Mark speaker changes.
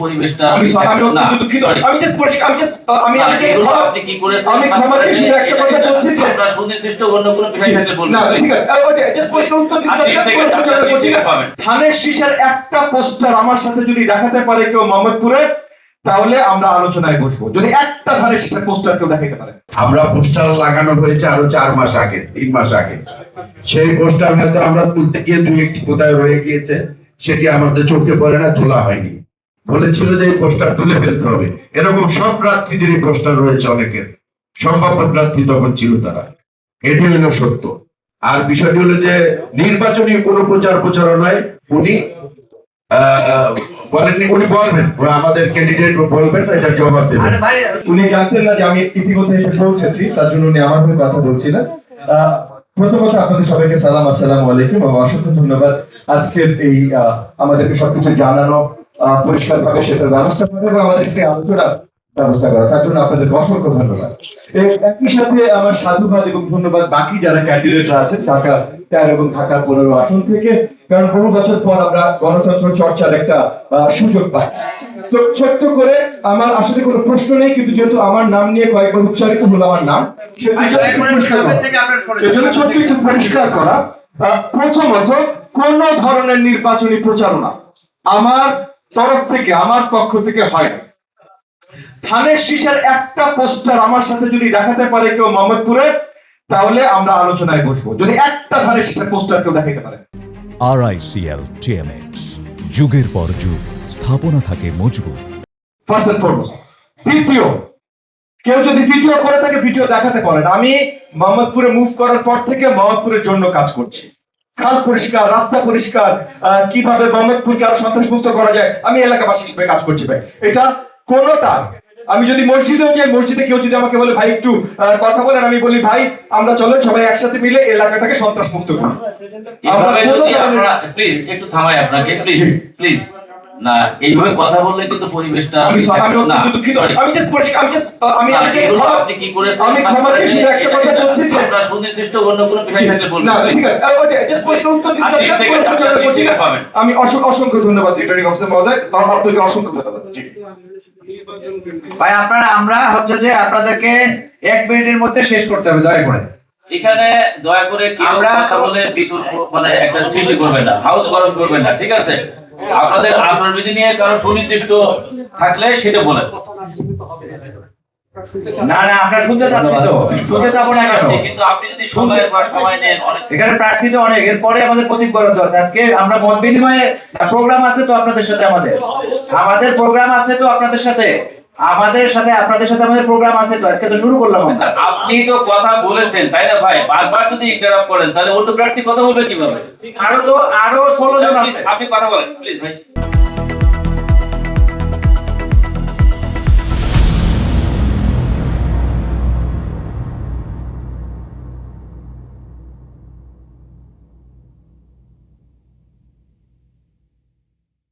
Speaker 1: পরিবেশটা
Speaker 2: আমি দুঃখিত। আমি জাস্ট আপনি কি করেছেন আমি ক্ষমা চেয়ে শুধু একটা কথা বলছি যে
Speaker 1: আপনার সুনির্দিষ্ট অন্য কোনো বিষয় থাকলে বলুন।
Speaker 2: না ঠিক আছে ওকে জাস্ট প্রশ্ন উত্তর দিতে ধানের শীষের একটা পোস্টার আমার সাথে যদি দেখাতে পারে কেউ মোহাম্মদপুরে তাহলে আমরা আলোচনায় বসবো। যদি একটা ধানের শীষের পোস্টার কেউ দেখাতে পারে।
Speaker 3: আমরা পোস্টার লাগানো হয়েছে আরো 4 মাস আগে 3 মাস আগে। সেই পোস্টার হয়তো আমরা তুলতে গিয়ে দুই একটি কোথায় রয়ে গিয়েছে, সেটি আমাদের চোখে পড়ে না, তোলা হয়নি। বলেছিল যে এই পোস্টার তুলে ফেলতে হবে, এরকম সব প্রার্থীদের পোস্টার রয়েছে অনেকের, সম্ভাব্য প্রার্থী তখন ছিল তারা। এটি হলো সত্য। আর বিষয়টি হলো যে নির্বাচনী কোনো প্রচারণায় উনি বলেননি, উনি বলবেন আমাদের ক্যান্ডিডেট বলবেন, এটা জবাব দেবেন।
Speaker 2: উনি জানতেন না যে আমি ইতিমধ্যে এসে পৌঁছেছি, তার জন্য উনি আমার হয়ে কথা বলছিলেন। প্রথমত আপনাদের সবাইকে সালাম, আসসালামু আলাইকুম এবং অসংখ্য ধন্যবাদ আজকের এই আমাদেরকে সবকিছু জানানো, পরিষ্কারভাবে সেটার ব্যবস্থা করে এবং আমাদের একটি আলোচনা ব্যবস্থা করা, তার জন্য আপনাদের অসংখ্য ধন্যবাদ। একই সাথে আমার সাধুবাদ এবং ধন্যবাদ বাকি যারা ক্যান্ডিডেটরা আছেন ঢাকা 13 এবং ঢাকা 15 আসন থেকে, কারণ বহু বছর পর আমরা গণতন্ত্র চর্চার একটা সুযোগ পাচ্ছি। তো ছোট্ট করে আমার আসলে কোনো প্রশ্ন নেই, কিন্তু যেহেতু আমার নাম নিয়ে কয়েকবার উচ্চারিত হলো আমার নাম, সেজন্য ছোট্ট একটু পরিষ্কার করা। প্রথমত কোন ধরনের নির্বাচনী প্রচারণা আমার তরফ থেকে, আমার পক্ষ থেকে হয় না। ধানের শীষের একটা পোস্টার আমার সাথে যদি দেখাতে পারে কেউ মোহাম্মদপুরে তাহলে আমরা আলোচনায় বসবো। যদি একটা ধানের শীষের পোস্টার কেউ দেখাতে পারে।
Speaker 4: RICL TMX, যুগের পর যুগ স্থাপনা থাকে মজবুত।
Speaker 2: First and foremost. দ্বিতীয়, কেউ যদি ভিডিও করে থাকে ভিডিও দেখাতে পারেন। আমি মোহাম্মদপুরে মুভ করার পর থেকে মোহাম্মদপুরের জন্য কাজ করছি। খাল পরিষ্কার, রাস্তা পরিষ্কার, কিভাবে মোহাম্মদপুরকে আরো সন্ত্রাসমুক্ত করা যায়, আমি এলাকাবাসী হিসেবে কাজ করছি ভাই। এটা কোনোটা, আমি যদি মসজিদেও যাই, মসজিদে কেউ যদি আমাকে বলে ভাই একটু কথা বলেন, আমি বলি ভাই আমরা চলো সবাই একসাথে মিলে এলাকাটাকে সন্ত্রাস মুক্ত করি।
Speaker 1: প্লিজ একটু থামাই আপনাকে, প্লিজ প্লিজ। না এইভাবে কথা বললে কিন্তু পরিবেশটা
Speaker 2: আমি দুঃখিত। আমি জাস্ট
Speaker 1: আপনি কি করেছেন
Speaker 2: আমি ক্ষমা চেয়ে শুধু একটা কথা বলছি যে
Speaker 1: আপনার সুনির্দিষ্ট অন্য কোনো বিষয় থাকলে বলুন।
Speaker 2: না ঠিক আছে ওকে জাস্ট প্রশ্ন উত্তর দিতে আমি অসংখ্য ধন্যবাদ রিটার্নিং অফিসার মহোদয়, আপনাকে অসংখ্য ধন্যবাদ। জি
Speaker 5: ভাই আমরা হচ্ছে যে আপনাদেরকে 1 মিনিটের মধ্যে শেষ করতে হবে, দয়া করে।
Speaker 1: এখানে দয়া করে কেউ কথা বলে বিতর্ক মানে একটা সৃষ্টি করবেন না, হাউস গরম করবেন না, ঠিক আছে? আপনাদের আচরণবিধি নিয়ে কারো সুনির্দিষ্ট থাকলে সেটা বলেন।
Speaker 5: না আমরা শুনতে চাচ্ছি তো, শুনতে যাবো না কেন?
Speaker 1: কিন্তু আপনি যদি সময় নেন, অনেক
Speaker 5: এখানে প্রার্থী তো অনেক, এরপরে আমাদের প্রতীক বরাদ্দ আছে। আজকে আমরা মত বিনিময়ে প্রোগ্রাম আছে তো আপনাদের সাথে, আমাদের প্রোগ্রাম আছে তো আপনাদের সাথে, আমাদের প্রোগ্রাম আছে তো, আজকে তো শুরু করলাম।
Speaker 1: আপনি তো কথা বলেছেন তাই না ভাই? বারবার যদি ইন্টারাপ্ট করেন তাহলে অন্য প্রার্থী কথা বলবে কিভাবে?
Speaker 5: আরো 16 জন আছে।
Speaker 1: আপনি কথা বলেন প্লিজ ভাই।